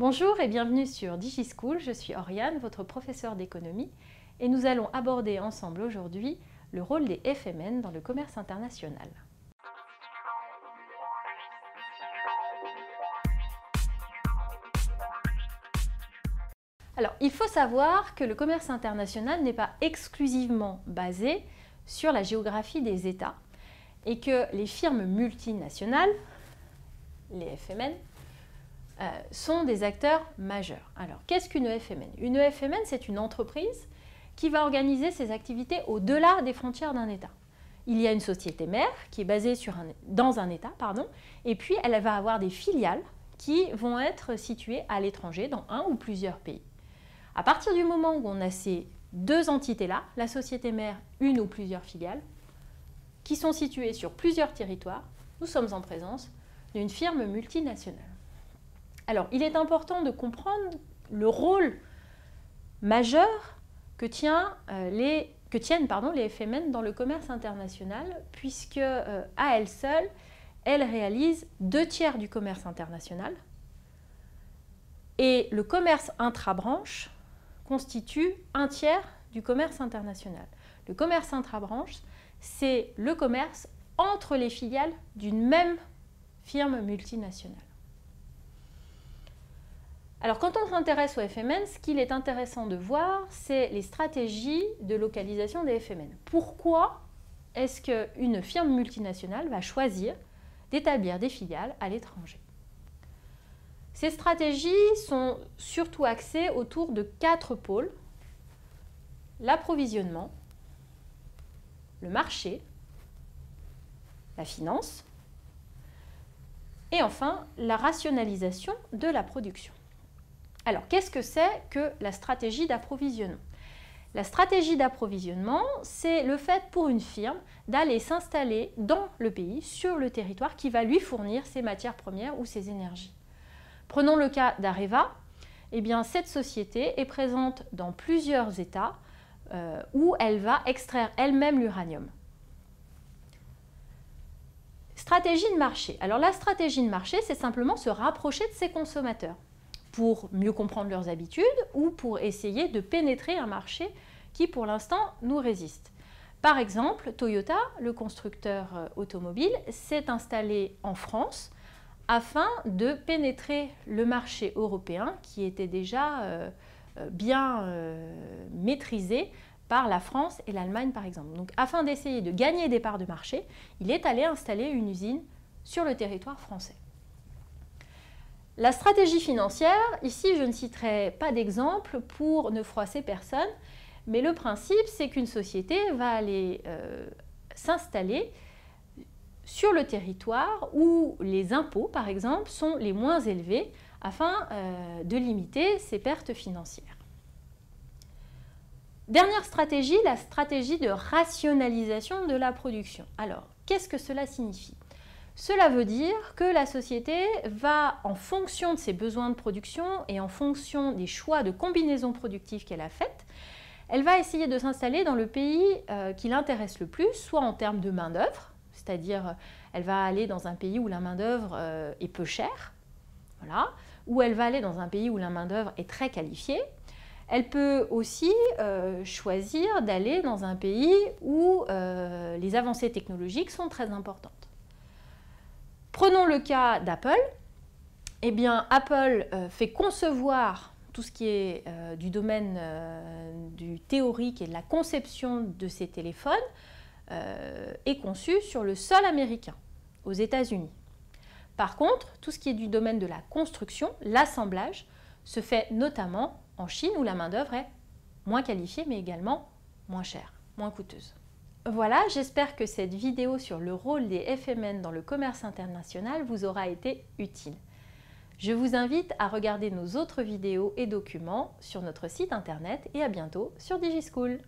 Bonjour et bienvenue sur DigiSchool, je suis Oriane, votre professeure d'économie, et nous allons aborder ensemble aujourd'hui le rôle des FMN dans le commerce international. Alors, il faut savoir que le commerce international n'est pas exclusivement basé sur la géographie des États et que les firmes multinationales, les FMN, sont des acteurs majeurs. Alors, qu'est-ce qu'une FMN? Une FMN, c'est une entreprise qui va organiser ses activités au-delà des frontières d'un État. Il y a une société mère qui est basée dans un État, et puis elle va avoir des filiales qui vont être situées à l'étranger, dans un ou plusieurs pays. À partir du moment où on a ces deux entités-là, la société mère, une ou plusieurs filiales, qui sont situées sur plusieurs territoires, nous sommes en présence d'une firme multinationale. Alors, il est important de comprendre le rôle majeur que tiennent les FMN dans le commerce international, puisque à elles seules, elles réalisent 2/3 du commerce international et le commerce intra-branche constitue 1/3 du commerce international. Le commerce intra-branche, c'est le commerce entre les filiales d'une même firme multinationale. Alors, quand on s'intéresse aux FMN, ce qu'il est intéressant de voir, c'est les stratégies de localisation des FMN. Pourquoi est-ce qu'une firme multinationale va choisir d'établir des filiales à l'étranger? Ces stratégies sont surtout axées autour de 4 pôles: l'approvisionnement, le marché, la finance et enfin la rationalisation de la production. Alors, qu'est-ce que c'est que la stratégie d'approvisionnement? La stratégie d'approvisionnement, c'est le fait pour une firme d'aller s'installer dans le pays, sur le territoire qui va lui fournir ses matières premières ou ses énergies. Prenons le cas d'Areva. Eh bien, cette société est présente dans plusieurs États où elle va extraire elle-même l'uranium. Stratégie de marché. Alors, la stratégie de marché, c'est simplement se rapprocher de ses consommateurs pour mieux comprendre leurs habitudes ou pour essayer de pénétrer un marché qui, pour l'instant, nous résiste. Par exemple, Toyota, le constructeur automobile, s'est installé en France afin de pénétrer le marché européen qui était déjà bien maîtrisé par la France et l'Allemagne, par exemple. Donc, afin d'essayer de gagner des parts de marché, il est allé installer une usine sur le territoire français. La stratégie financière, ici je ne citerai pas d'exemple pour ne froisser personne, mais le principe c'est qu'une société va aller s'installer sur le territoire où les impôts par exemple sont les moins élevés afin de limiter ses pertes financières. Dernière stratégie, la stratégie de rationalisation de la production. Alors, qu'est-ce que cela signifie ? Cela veut dire que la société va, en fonction de ses besoins de production et en fonction des choix de combinaisons productives qu'elle a faites, elle va essayer de s'installer dans le pays qui l'intéresse le plus, soit en termes de main-d'œuvre, c'est-à-dire elle va aller dans un pays où la main-d'œuvre est peu chère, voilà, ou elle va aller dans un pays où la main-d'œuvre est très qualifiée. Elle peut aussi choisir d'aller dans un pays où les avancées technologiques sont très importantes. Prenons le cas d'Apple. Eh bien, Apple fait concevoir tout ce qui est du domaine du théorique et de la conception de ses téléphones est conçu sur le sol américain, aux États-Unis. Par contre, tout ce qui est du domaine de la construction, l'assemblage, se fait notamment en Chine où la main-d'œuvre est moins qualifiée mais également moins chère, moins coûteuse. Voilà, j'espère que cette vidéo sur le rôle des FMN dans le commerce international vous aura été utile. Je vous invite à regarder nos autres vidéos et documents sur notre site internet et à bientôt sur DigiSchool.